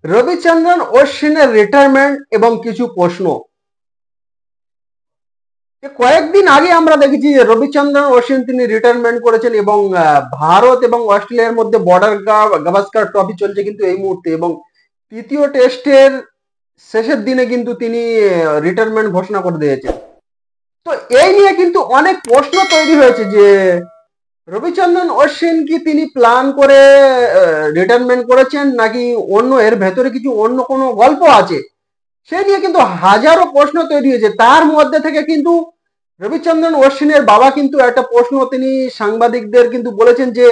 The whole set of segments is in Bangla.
রবিচন্দ্রন অশ্বিনের রিটায়ারমেন্ট এবং কিছু প্রশ্ন। কয়েকদিন আগে আমরা দেখেছি যে রবিচন্দ্রন অশ্বিন তিনি রিটায়ারমেন্ট করেছেন এবং ভারত এবং অস্ট্রেলিয়ার মধ্যে বর্ডার গাভাস্কার ট্রফি চলছে কিন্তু এই মুহূর্তে, এবং তৃতীয় টেস্টের শেষের দিনে কিন্তু তিনি রিটায়ারমেন্ট ঘোষণা করে দিয়েছেন। তো এই নিয়ে কিন্তু অনেক প্রশ্ন তৈরি হয়েছে যে রবিচন্দ্রন অশ্বিন কি তিনি প্ল্যান করে রিটায়ারমেন্ট করেছেন, নাকি অন্য এর ভেতরে কিছু অন্য কোনো গল্প আছে, সে নিয়ে কিন্তু হাজারো প্রশ্ন তৈরি হয়েছে। তার মধ্যে থেকে কিন্তু রবিচন্দ্রন অশ্বিনের বাবা কিন্তু একটা প্রশ্ন তিনি সাংবাদিকদের কিন্তু বলেছেন যে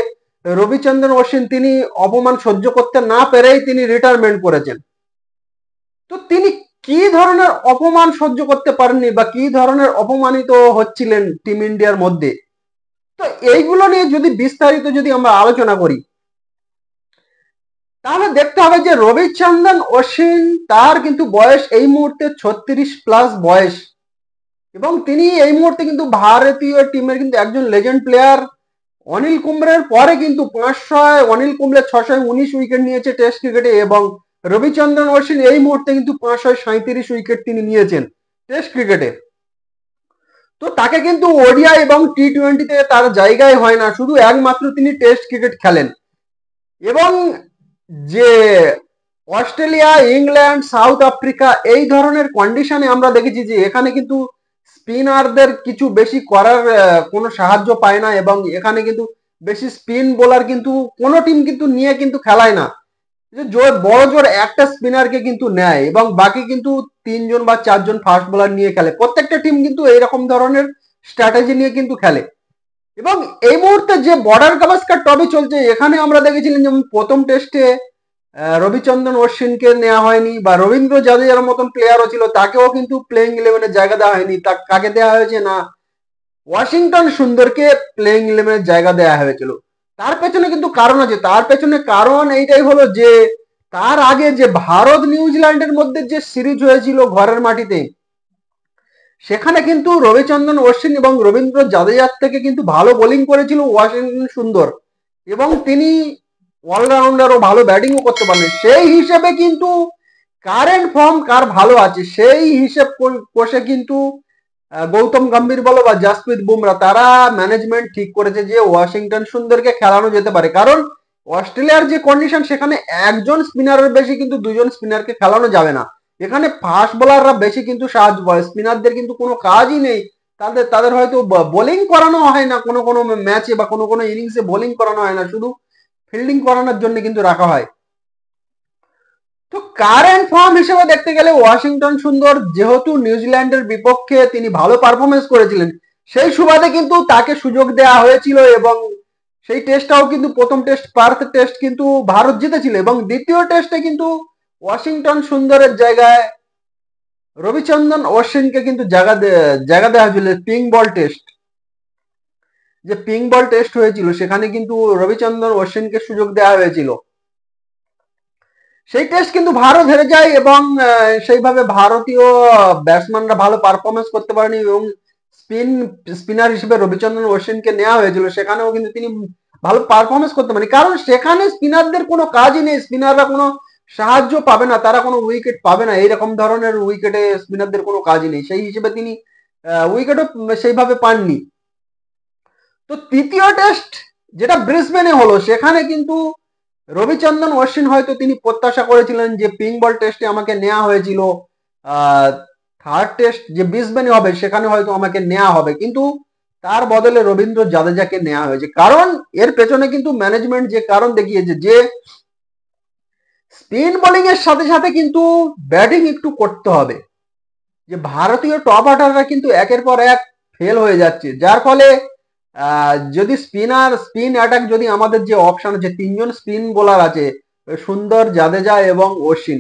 রবিচন্দ্রন অশ্বিন তিনি অপমান সহ্য করতে না পেরেই তিনি রিটায়ারমেন্ট করেছেন। তো তিনি কি ধরনের অপমান সহ্য করতে পারেননি বা কি ধরনের অপমানিত হচ্ছিলেন টিম ইন্ডিয়ার মধ্যে, তো এইগুলো নিয়ে যদি বিস্তারিত যদি আমরা আলোচনা করি তাহলে দেখতে হবে যে রবিচন্দ্রন অশ্বিন তার কিন্তু বয়স এই মুহূর্তে 36+ বয়স, এবং তিনি এই মুহূর্তে কিন্তু ভারতীয় টিমের কিন্তু একজন লেজেন্ড প্লেয়ার। অনিল কুম্বলের পরে কিন্তু 500, অনিল কুম্বলে 619 উইকেট নিয়েছে টেস্ট ক্রিকেটে, এবং রবিচন্দ্রন অশ্বিন এই মুহূর্তে কিন্তু 537 উইকেট তিনি নিয়েছেন টেস্ট ক্রিকেটে। তো তাকে কিন্তু ওডিআই এবং টি20তে তার জায়গায় হয় না, শুধু একমাত্র তিনি টেস্ট ক্রিকেট খেলেন। এবং যে অস্ট্রেলিয়া, ইংল্যান্ড, সাউথ আফ্রিকা এই ধরনের কন্ডিশনে আমরা দেখেছি যে এখানে কিন্তু স্পিনারদের কিছু বেশি করার কোনো সাহায্য পায় না, এবং এখানে কিন্তু বেশি স্পিন বোলার কিন্তু কোনো টিম কিন্তু নিয়ে কিন্তু খেলায় না। যে জোর বড় জোর একটা স্পিনারকে কিন্তু নেয় এবং বাকি কিন্তু 3জন বা 4জন ফাস্ট বোলার নিয়ে খেলে। প্রত্যেকটা টিম কিন্তু এইরকম ধরনের স্ট্র্যাটেজি নিয়ে কিন্তু খেলে। এবং এই মুহূর্তে যে বর্ডার গাভাস্কার ট্রফি চলছে, এখানে আমরা দেখেছিলাম যেমন প্রথম টেস্টে রবিচন্দ্রন অশ্বিনকে নেওয়া হয়নি, বা রবীন্দ্র জাদেজার মতন প্লেয়ারও ছিল তাকেও কিন্তু প্লেইং ইলেভেনের জায়গা দেওয়া হয়নি। কাকে দেওয়া হয়েছে না, ওয়াশিংটন সুন্দরকে প্লেইং ইলেভেনের জায়গা দেওয়া হয়েছিল। তার পেছনে কিন্তু কারণ আছে, তার পেছনে কারণ এইটাই হলো যে তার আগে যে ভারত নিউজিল্যান্ডের মধ্যে যে সিরিজ হয়েছিল ঘরের মাটিতে, সেখানে কিন্তু রবিচন্দ্রন অশ্বিন এবং রবীন্দ্র জাদেজার থেকে কিন্তু ভালো বোলিং করেছিল ওয়াশিংটন সুন্দর, এবং তিনি অলরাউন্ডার ও ভালো ব্যাটিংও করতে পারেন। সেই হিসেবে কিন্তু কারেন্ট ফর্ম কার ভালো আছে সেই হিসেব কষে কিন্তু গৌতম গম্ভীর বলো বা জাসপ্রীত বুমরা তারা ম্যানেজমেন্ট ঠিক করেছে যে ওয়াশিংটন সুন্দরকে খেলানো যেতে পারে, কারণ অস্ট্রেলিয়ার যে কন্ডিশন সেখানে একজন স্পিনারের বেশি কিন্তু দুজন স্পিনারকে খেলানো যাবে না। এখানে ফাস্ট বোলাররা বেশি কিন্তু সাহায্য পায়, স্পিনারদের কিন্তু কোনো কাজই নেই। তাদের তাদের হয়তো বোলিং করানো হয় না, কোনো কোনো ম্যাচে বা কোনো কোনো ইনিংসে বোলিং করানো হয় না, শুধু ফিল্ডিং করানোর জন্য কিন্তু রাখা হয়। তো কারেন্ট ফর্ম হিসেবে দেখতে গেলে ওয়াশিংটন সুন্দর যেহেতু নিউজিল্যান্ডের বিপক্ষে তিনি ভালো পারফরমেন্স করেছিলেন, সেই সুবাদে কিন্তু তাকে সুযোগ দেওয়া হয়েছিল, এবং সেই টেস্টটাও কিন্তু প্রথম টেস্ট পার্থ টেস্ট কিন্তু ভারত জিতেছিল, এবং দ্বিতীয় টেস্টে কিন্তু ওয়াশিংটন সুন্দরের জায়গায় রবিচন্দ্রন অশ্বিনকে কিন্তু জায়গা দেওয়া হয়েছিল। পিঙ্ক বল টেস্ট, যে পিঙ্ক বল টেস্ট হয়েছিল সেখানে কিন্তু রবিচন্দ্রন অশ্বিনকে সুযোগ দেওয়া হয়েছিল। সেই টেস্ট কিন্তু ভারত হেরে যায়, এবং সেইভাবে ভারতীয় ব্যাটসম্যানরা ভালো পারফরমেন্স করতে পারেনি, এবং স্পিনার হিসেবে রবিচন্দ্রন অশ্বিনকে নেওয়া হয়েছিল, সেখানেও কিন্তু তিনি ভালো পারফরমেন্স করতে পারেনি, কারণ সেখানে স্পিনারদের কোনো কাজই নেই, স্পিনাররা কোনো সাহায্য পাবে না, তারা কোনো উইকেট পাবে না, এইরকম ধরনের উইকেটে স্পিনারদের কোনো কাজই নেই, সেই হিসেবে তিনি উইকেটও সেইভাবে পাননি। তো তৃতীয় টেস্ট যেটা ব্রিসবেনে হলো, সেখানে কিন্তু রবিচন্দ্রন অশ্বিন হয়তো তিনি প্রত্যাশা করেছিলেন যে পিঙ্ক বল টেস্টে আমাকে নেওয়া হয়েছিল, থার্ড টেস্ট যে ব্রিসবেনে হবে সেখানে হয়তো আমাকে নেওয়া হবে, কিন্তু তার বদলে রবীন্দ্র জাদেজাকে নেওয়া হয়েছে। কারণ এর পেছনে কিন্তু ম্যানেজমেন্ট যে কারণ দেখিয়েছে যে স্পিন বোলিং এর সাথে সাথে কিন্তু ব্যাটিং একটু করতে হবে, যে ভারতীয় টপ অর্ডাররা কিন্তু একের পর এক ফেল হয়ে যাচ্ছে, যার ফলে যদি স্পিন অ্যাটাক যদি আমাদের যে অপশন আছে 3জন স্পিন বোলার আছে সুন্দর, জাদেজা এবং অশ্বিন,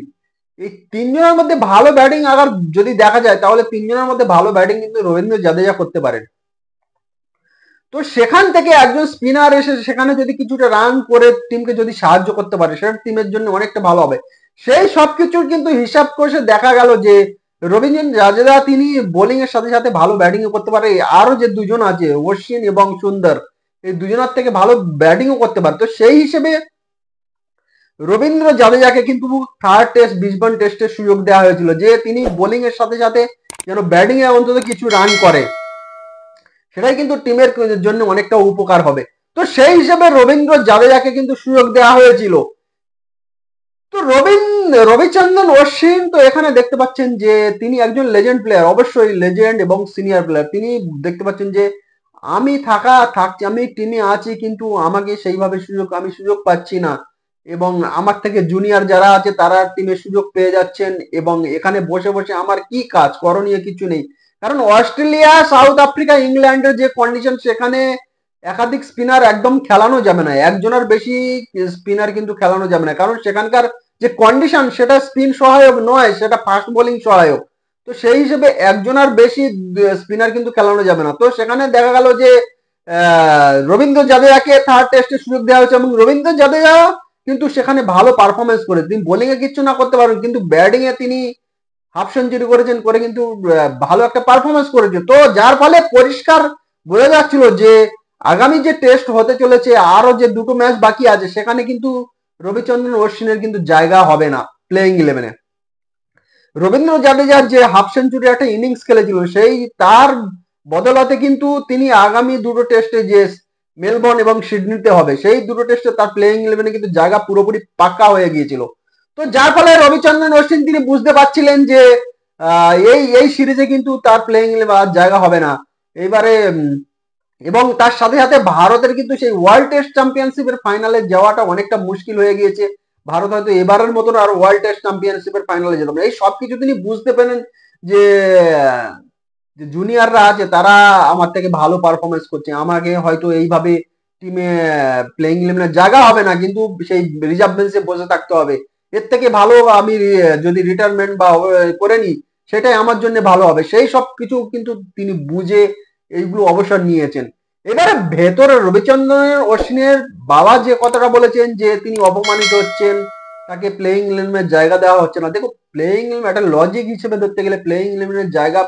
এই 3জনের মধ্যে ভালো ব্যাটিং আবার যদি দেখা যায় তাহলে 3জনের মধ্যে ভালো ব্যাটিং কিন্তু রবীন্দ্র জাদেজা করতে পারেন। তো সেখান থেকে একজন স্পিনার এসে সেখানে যদি কিছুটা রান করে টিমকে যদি সাহায্য করতে পারে সেটা টিমের জন্য অনেকটা ভালো হবে। সেই সবকিছুর কিন্তু হিসাব করে দেখা গেল যে রবীন্দ্র জাদেজা তিনি বোলিং এর সাথে সাথে ভালো ব্যাটিংও করতে পারে, আরো যে দুজন আছে অশ্বিন এবং সুন্দর এই দুজনের থেকে ভালো ব্যাটিংও করতে পারে। তো সেই হিসেবে রবীন্দ্র জাদেজাকে কিন্তু থার্ড টেস্ট ব্রিসবেন টেস্টের সুযোগ দেওয়া হয়েছিল যে তিনি বোলিং এর সাথে সাথে যেন ব্যাটিং এ অন্তত কিছু রান করে, সেটাই কিন্তু টিমের জন্য অনেকটা উপকার হবে। তো সেই হিসেবে রবীন্দ্র জাদেজাকে কিন্তু সুযোগ দেওয়া হয়েছিল। তো রবিচন্দ্রন অশ্বিন তো এখানে দেখতে পাচ্ছেন যে তিনি একজন লেজেন্ড প্লেয়ার, অবশ্যই লেজেন্ড এবং সিনিয়র প্লেয়ার। তিনি দেখতে পাচ্ছেন যে থাকছি, আমি টিমে আছি, কিন্তু আমাকে সেইভাবে আমি সুযোগ পাচ্ছি না, এবং আমার থেকে জুনিয়র যারা আছে তারা টিমে সুযোগ পেয়ে যাচ্ছেন, এবং এখানে বসে বসে আমার কি কাজ, করণীয় কিছু নেই। কারণ অস্ট্রেলিয়া, সাউথ আফ্রিকা, ইংল্যান্ডের যে কন্ডিশন, সেখানে একাধিক স্পিনার একদম খেলানো যাবে না, একজনের বেশি স্পিনার কিন্তু খেলানো যাবে না, কারণ সেখানকার যে কন্ডিশন সেটা স্পিন সহায়ক নয়, সেটা ফাস্ট বোলিং সহায়ক। তো সেই হিসেবে একজনের বেশি স্পিনার কিন্তু খেলানো যাবে না। তো সেখানে দেখা গেল যে রবীন্দ্র জাদেজাকে থার্ড টেস্টে সুযোগ দেওয়া হয়েছে, এবং রবীন্দ্র জাদেজা কিন্তু সেখানে ভালো পারফরমেন্স করে, তিনি বোলিং এ কিচ্ছু না করতে পারেন, কিন্তু ব্যাটিং এ তিনি হাফ সেঞ্চুরি করেছেন, করে কিন্তু ভালো একটা পারফরমেন্স করেছে। তো যার ফলে পরিষ্কার বোঝা যাচ্ছিল যে আগামী যে টেস্ট হতে চলেছে, আরো যে দুটো ম্যাচ বাকি আছে, সেখানে কিন্তু রবিচন্দ্রন অশ্বিনের কিন্তু জায়গা হবে না প্লেইং ইলেভেনে। রবীন্দ্র জাদেজার যে হাফ সেঞ্চুরি একটা ইনিংস খেলেছিল, সেই তার বদলাতে কিন্তু তিনি আগামী দুটো টেস্টে যে মেলবোর্ন এবং সিডনিতে হবে, সেই দুটো টেস্টে তার প্লেইং ইলেভেনে কিন্তু জায়গা পুরোপুরি পাক্কা হয়ে গিয়েছিল। তো যার ফলে রবিচন্দ্রন অশ্বিন তিনি বুঝতে পারছিলেন যে এই এই সিরিজে কিন্তু তার প্লেইং ইলেভেন আর জায়গা হবে না এইবারে। এবং তার সাথে সাথে ভারতের কিন্তু সেই ওয়ার্ল্ড টেস্ট চ্যাম্পিয়নশিপের ফাইনালে যাওয়াটা অনেকটা মুশকিল হয়ে গিয়েছে। ভারত হয়তো এবারের মতন আর ওয়ার্ল্ড টেস্ট চ্যাম্পিয়নশিপের ফাইনালে যেতে পারে, এই সবকিছু তিনি বুঝতে পেরেন যে যে জুনিয়ররা আছে তারা আমার থেকে ভালো পারফরমেন্স করছে, আমাকে হয়তো এইভাবে টিমে প্লেইং ইলেভেনের জায়গা হবে না, কিন্তু সেই রিজার্ভ বেঞ্চে বসে থাকতে হবে, এর থেকে ভালো আমি যদি রিটায়ারমেন্ট বা করে নিই সেটাই আমার জন্য ভালো হবে। সেই সব কিছু কিন্তু তিনি বুঝে এইগুলো অবসর নিয়েছেন। এবারে ভেতরে রবিচন্দ্রনের অশ্বিনের বাবা যে কথাটা বলেছেন যে তিনি অপমানিত হচ্ছেন, তাকে প্লেইং ইলেভেনের জায়গা দেওয়া হচ্ছে না, দেখো প্লেইং ইলেভেন একটা লজিক হিসেবে ধরতে গেলে প্লেইং ইলেভেনের জায়গা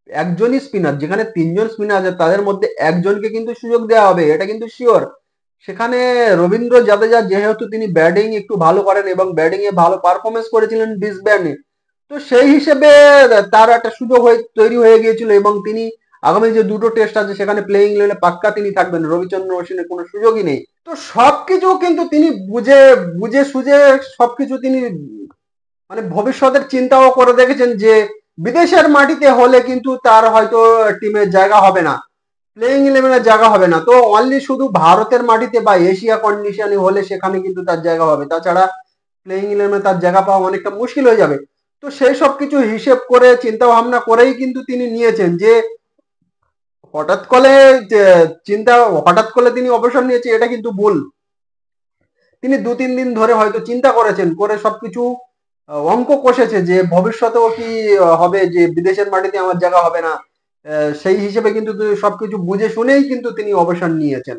একজনই স্পিনার, যেখানে তিনজন স্পিনার আছে তাদের মধ্যে একজনকে কিন্তু সুযোগ দেওয়া হবে, এটা কিন্তু শিওর। সেখানে রবীন্দ্র জাদেজা যেহেতু তিনি ব্যাটিং একটু ভালো করেন এবং ব্যাটিং এ ভালো পারফরমেন্স করেছিলেন ব্রিসবেনে, তো সেই হিসেবে তার একটা সুযোগ তৈরি হয়ে গিয়েছিল, এবং তিনি আগামী যে দুটো টেস্ট আছে সেখানে প্লেইং ইলেভেনে পাক্কা তিনি থাকবেন, রবিচন্দ্রন অশ্বিনের কোনো সুযোগই নেই। তো সবকিছু কিন্তু তিনি বুঝে বুঝে সুঝে সবকিছু তিনি মানে ভবিষ্যতের চিন্তাও করে দেখেছেন যে বিদেশের মাটিতে হলে কিন্তু তার হয়তো টিমের জায়গা হবে না, প্লেইং ইলেভেনের জায়গা হবে না, তো অনলি শুধু ভারতের মাটিতে বা এশিয়া কন্ডিশনে হলে সেখানে কিন্তু তার জায়গা হবে, তাছাড়া প্লেইং ইলেভেনে তার জায়গা পাওয়া অনেকটা মুশকিল হয়ে যাবে। তো সেই সব কিছু হিসেব করে চিন্তা ভাবনা করেই কিন্তু তিনি নিয়েছেন যে হঠাৎ করে হঠাৎ করে তিনি অবসর নিয়েছে, এটা কিন্তু ভুল। তিনি 2-3 দিন ধরে হয়তো চিন্তা করেছেন, করে সবকিছু অঙ্ক কষেছে যে ভবিষ্যতেও কি হবে, যে বিদেশের মাটিতে আমার জায়গা হবে না, সেই হিসেবে কিন্তু সবকিছু বুঝে শুনেই কিন্তু তিনি অবসর নিয়েছেন।